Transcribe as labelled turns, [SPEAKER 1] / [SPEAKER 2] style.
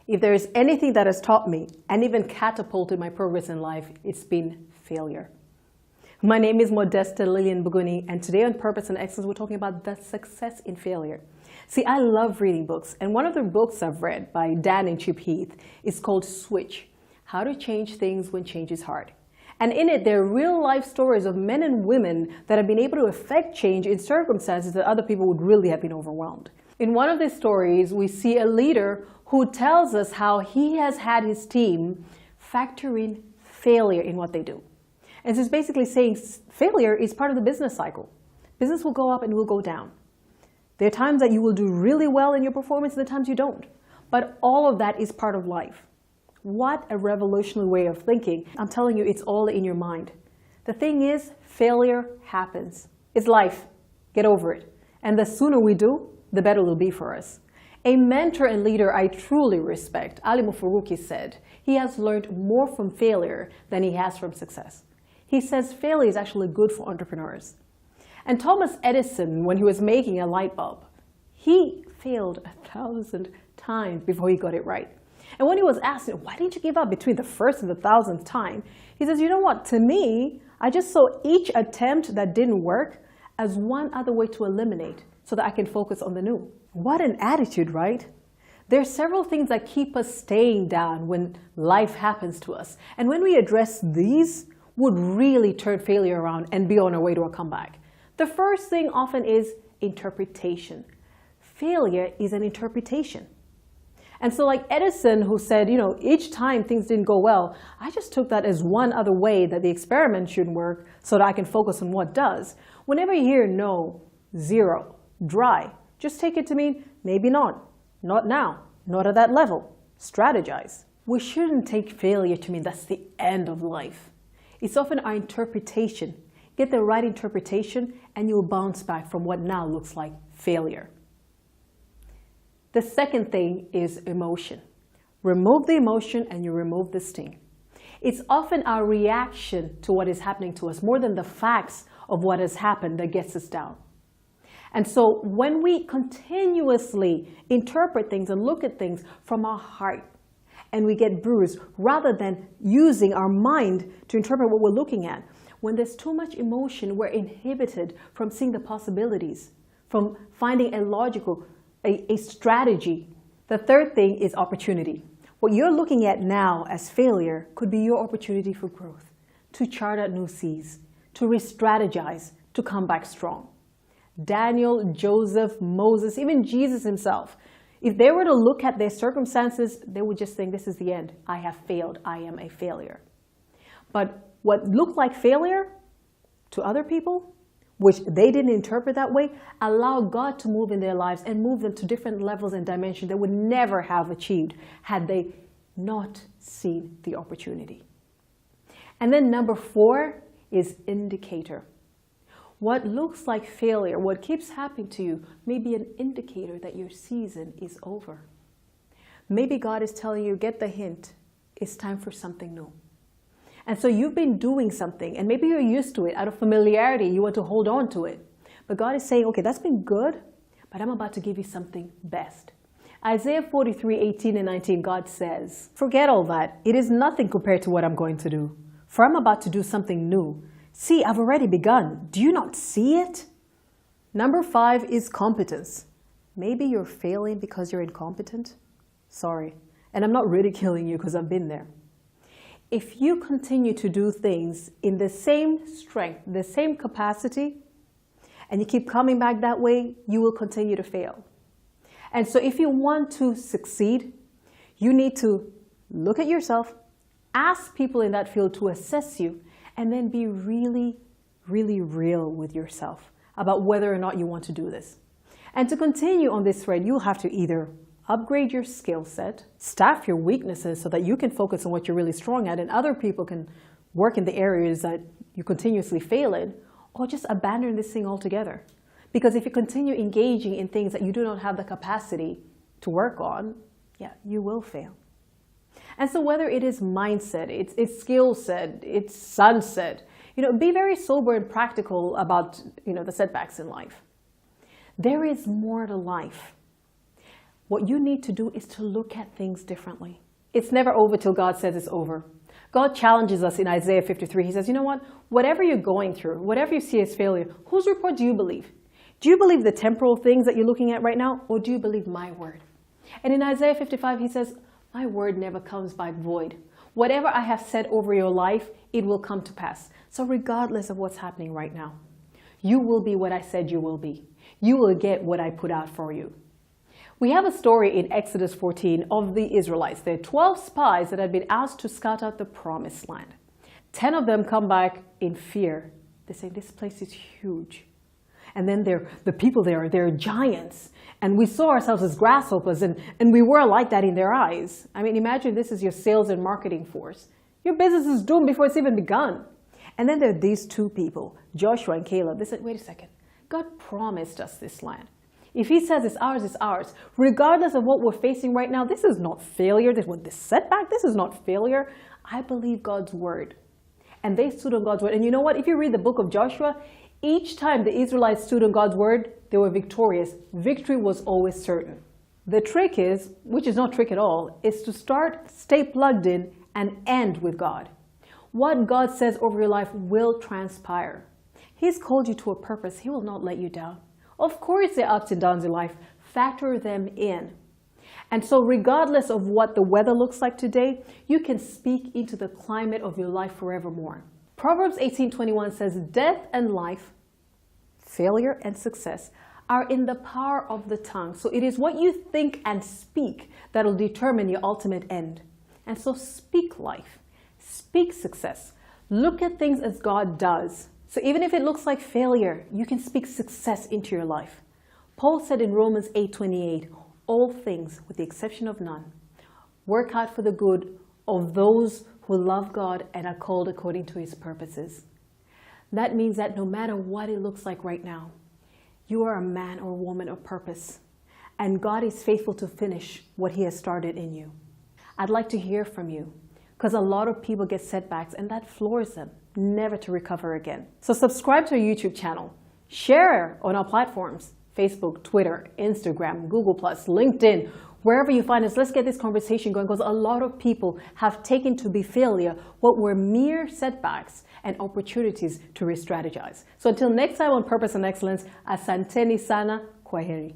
[SPEAKER 1] If there is anything that has taught me and even catapulted my progress in life, it's been failure. My name is Modesta Lillian Buguni, and today on Purpose and Excellence, we're talking about the success in failure. See, I love reading books, and one of the books I've read by Dan and Chip Heath is called Switch: How to Change Things When Change is Hard. And in it, there are real-life stories of men and women that have been able to affect change in circumstances that other people would really have been overwhelmed. In one of these stories, we see a leader who tells us how he has had his team factor in failure in what they do. And so it's basically saying failure is part of the business cycle. Business will go up and will go down. There are times that you will do really well in your performance and there are times you don't. But all of that is part of life. What a revolutionary way of thinking. I'm telling you, it's all in your mind. The thing is, failure happens. It's life. Get over it. And the sooner we do, the better it will be for us. A mentor and leader I truly respect, Ali Mufaruqi, said he has learned more from failure than he has from success. He says failure is actually good for entrepreneurs. And Thomas Edison, when he was making a light bulb, he failed 1,000 times before he got it right. And when he was asked, why didn't you give up between the first and the 1,000th time? He says, you know what, to me, I just saw each attempt that didn't work as one other way to eliminate so that I can focus on the new. What an attitude, right? There are several things that keep us staying down when life happens to us. And when we address these, would really turn failure around and be on our way to a comeback. The first thing often is interpretation. Failure is an interpretation. And so like Edison, who said, each time things didn't go well, I just took that as one other way that the experiment shouldn't work so that I can focus on what does. Whenever you hear no, zero, dry, just take it to mean maybe not now, not at that level. Strategize. We shouldn't take failure to mean that's the end of life. It's often our interpretation. Get the right interpretation and you'll bounce back from what now looks like failure. The second thing is emotion. Remove the emotion and you remove the sting. It's often our reaction to what is happening to us more than the facts of what has happened that gets us down. And so when we continuously interpret things and look at things from our heart, and we get bruised, rather than using our mind to interpret what we're looking at. When there's too much emotion, we're inhibited from seeing the possibilities, from finding a strategy. The third thing is opportunity. What you're looking at now as failure could be your opportunity for growth, to chart out new seas, to re-strategize, to come back strong. Daniel, Joseph, Moses, even Jesus himself, if they were to look at their circumstances, they would just think, this is the end. I have failed. I am a failure. But what looked like failure to other people, which they didn't interpret that way, allowed God to move in their lives and move them to different levels and dimensions they would never have achieved had they not seen the opportunity. And then number 4 is indicator. What looks like failure, what keeps happening to you, may be an indicator that your season is over. Maybe God is telling you, get the hint, it's time for something new. And so you've been doing something, and maybe you're used to it. Out of familiarity, you want to hold on to it. But God is saying, okay, that's been good, but I'm about to give you something best. Isaiah 43:18 and 19, God says, forget all that. It is nothing compared to what I'm going to do. For I'm about to do something new. See, I've already begun. Do you not see it? Number 5 is competence. Maybe you're failing because you're incompetent. Sorry. And I'm not ridiculing you because I've been there. If you continue to do things in the same strength, the same capacity, and you keep coming back that way, you will continue to fail. And so if you want to succeed, you need to look at yourself, ask people in that field to assess you, and then be really, really real with yourself about whether or not you want to do this. And to continue on this thread, you'll have to either upgrade your skill set, staff your weaknesses so that you can focus on what you're really strong at and other people can work in the areas that you continuously fail in, or just abandon this thing altogether. Because if you continue engaging in things that you do not have the capacity to work on, you will fail. And so whether it is mindset, it's skill set, it's sunset, be very sober and practical about, the setbacks in life. There is more to life. What you need to do is to look at things differently. It's never over till God says it's over. God challenges us in Isaiah 53. He says, you know what? Whatever you're going through, whatever you see as failure, whose report do you believe? Do you believe the temporal things that you're looking at right now, or do you believe my word? And in Isaiah 55, he says, my word never comes back void. Whatever I have said over your life, it will come to pass. So regardless of what's happening right now, you will be what I said you will be. You will get what I put out for you. We have a story in Exodus 14 of the Israelites. There are 12 spies that had been asked to scout out the promised land. 10 of them come back in fear. They say, this place is huge. And then the people there, they're giants. And we saw ourselves as grasshoppers, and we were like that in their eyes. I mean, imagine this is your sales and marketing force. Your business is doomed before it's even begun. And then there are these two people, Joshua and Caleb. They said, wait a second. God promised us this land. If he says it's ours, it's ours. Regardless of what we're facing right now, this is not failure. This setback, this is not failure. I believe God's word. And they stood on God's word. And you know what? If you read the book of Joshua, each time the Israelites stood on God's word, they were victorious. Victory was always certain. The trick is, which is not trick at all, is to stay plugged in and end with God. What God says over your life will transpire. He's called you to a purpose. He will not let you down. Of course, there are ups and downs in life. Factor them in. And so regardless of what the weather looks like today, you can speak into the climate of your life forevermore. Proverbs 18:21 says, death and life, failure and success are in the power of the tongue. So it is what you think and speak that will determine your ultimate end. And so speak life, speak success. Look at things as God does. So even if it looks like failure, you can speak success into your life. Paul said in Romans 8:28, all things, with the exception of none, work out for the good of those who love God and are called according to his purposes. That means that no matter what it looks like right now, you are a man or woman of purpose, and God is faithful to finish what he has started in you. I'd like to hear from you, because a lot of people get setbacks and that floors them, never to recover again. So subscribe to our YouTube channel, share on our platforms, Facebook, Twitter, Instagram, Google+, LinkedIn, wherever you find us. Let's get this conversation going, because a lot of people have taken to be failure what were mere setbacks and opportunities to re-strategize. So until next time on Purpose and Excellence, asanteni sana, kwaheri.